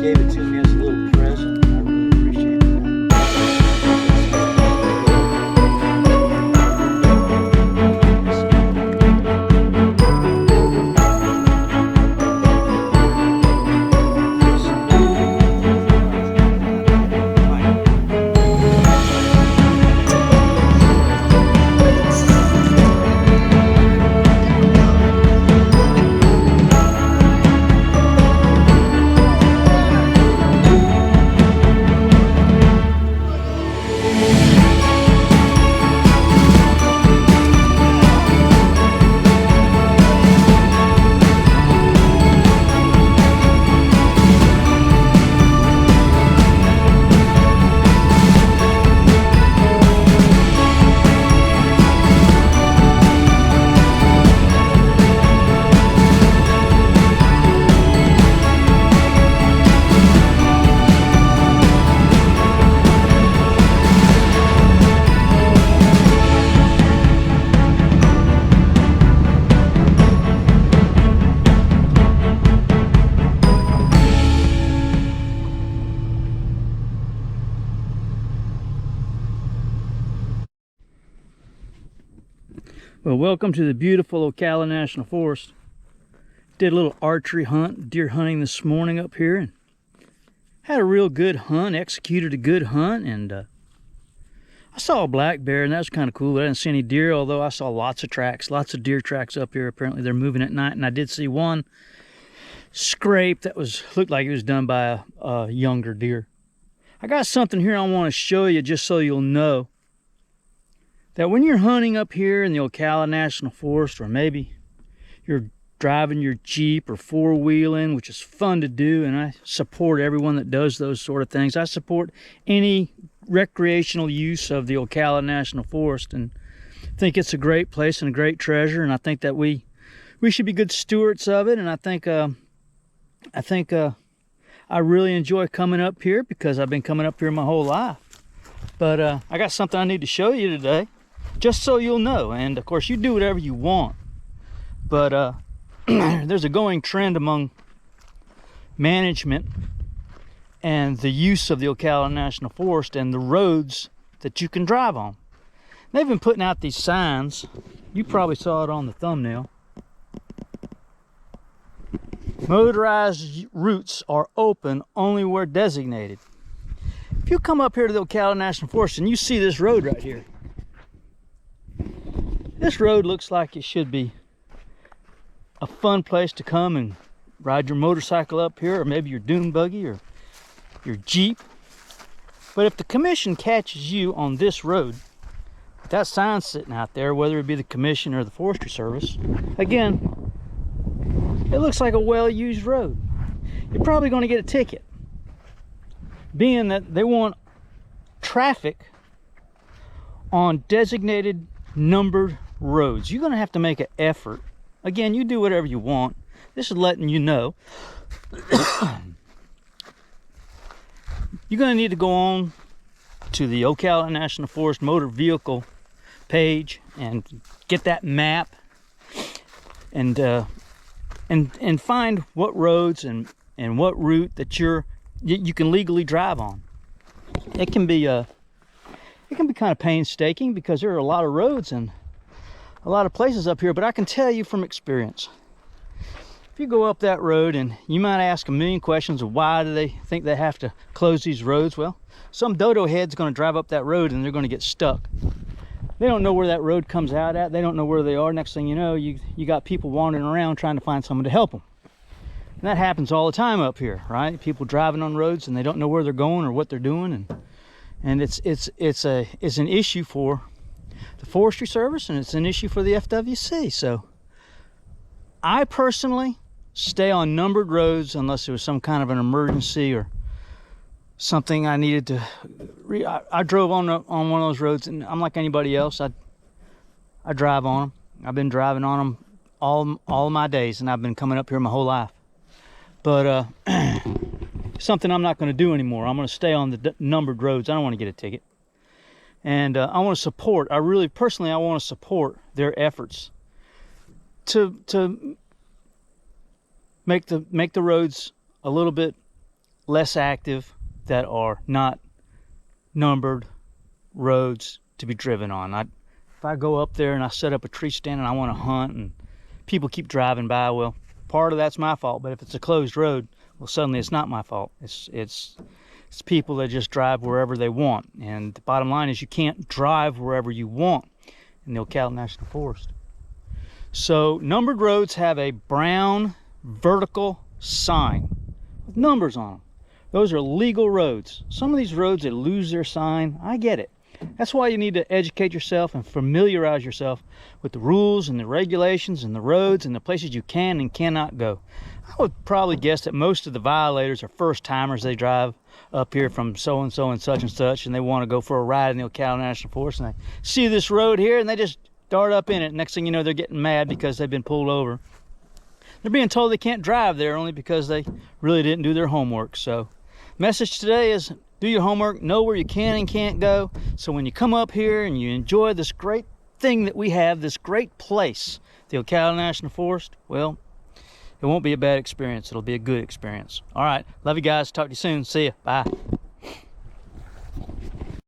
gave it to me as a little present. I really appreciate that. Well, welcome to the beautiful Ocala National Forest. Did a little archery hunt, deer hunting this morning up here, and had a real good hunt, executed a good hunt, and I saw a black bear, and that was kind of cool. I didn't see any deer, although I saw lots of tracks, lots of deer tracks up here. Apparently they're moving at night, and I did see one scrape that looked like it was done by a younger deer. I got something here I want to show you just so you'll know that when you're hunting up here in the Ocala National Forest, or maybe you're driving your Jeep or four-wheeling, which is fun to do, and I support everyone that does those sort of things. I support any recreational use of the Ocala National Forest, and think it's a great place and a great treasure, and I think that we should be good stewards of it. And I think I really enjoy coming up here because I've been coming up here my whole life. But I got something I need to show you today, just so you'll know. And of course, you do whatever you want, but there's a going trend among management and the use of the Ocala National Forest and the roads that you can drive on. They've been putting out these signs. You probably saw it on the thumbnail. Motorized routes are open only where designated. If you come up here to the Ocala National Forest and you see this road right here, this road looks like it should be a fun place to come and ride your motorcycle up here, or maybe your dune buggy or your Jeep. But if the commission catches you on this road, with that sign sitting out there, whether it be the commission or the Forestry Service, again, it looks like a well-used road. You're probably going to get a ticket, being that they want traffic on designated numbered roads. You're going to have to make an effort. Again, you do whatever you want. This is letting you know. You're going to need to go on to the Ocala National Forest motor vehicle page and get that map and find what roads and what route that you can legally drive on. It can be kind of painstaking because there are a lot of roads and a lot of places up here, but I can tell you from experience, if you go up that road, and you might ask a million questions of why do they think they have to close these roads. Well, some dodo head's going to drive up that road and they're going to get stuck. They don't know where that road comes out at. They don't know where they are. Next thing you know, you got people wandering around trying to find someone to help them. And that happens all the time up here, right? People driving on roads and they don't know where they're going or what they're doing, and it's an issue for the Forestry Service, and it's an issue for the FWC. So I personally stay on numbered roads unless there was some kind of an emergency or something I needed to. I drove on one of those roads, and I'm like anybody else. I drive on them. I've been driving on them all my days, and I've been coming up here my whole life. But something I'm not going to do anymore. I'm going to stay on the numbered roads. I don't want to get a ticket. And I want to support, I want to support their efforts to make the roads a little bit less active, that are not numbered roads to be driven on. If I go up there and I set up a tree stand and I want to hunt and people keep driving by, well, part of that's my fault. But if it's a closed road, well, suddenly it's not my fault. It's people that just drive wherever they want. And the bottom line is you can't drive wherever you want in the Ocala National Forest. So numbered roads have a brown vertical sign with numbers on them. Those are legal roads. Some of these roads, they lose their sign. I get it. That's why you need to educate yourself and familiarize yourself with the rules and the regulations and the roads and the places you can and cannot go. I would probably guess that most of the violators are first timers. They drive up here from so-and-so and such, and they want to go for a ride in the Ocala National Forest, and they see this road here and they just dart up in it. Next thing you know, they're getting mad because they've been pulled over. They're being told they can't drive there only because they really didn't do their homework. So message today is do your homework, know where you can and can't go, so when you come up here and you enjoy this great thing that we have, this great place, the Ocala National Forest, well, it won't be a bad experience. It'll be a good experience. All right, love you guys. Talk to you soon. See ya. Bye.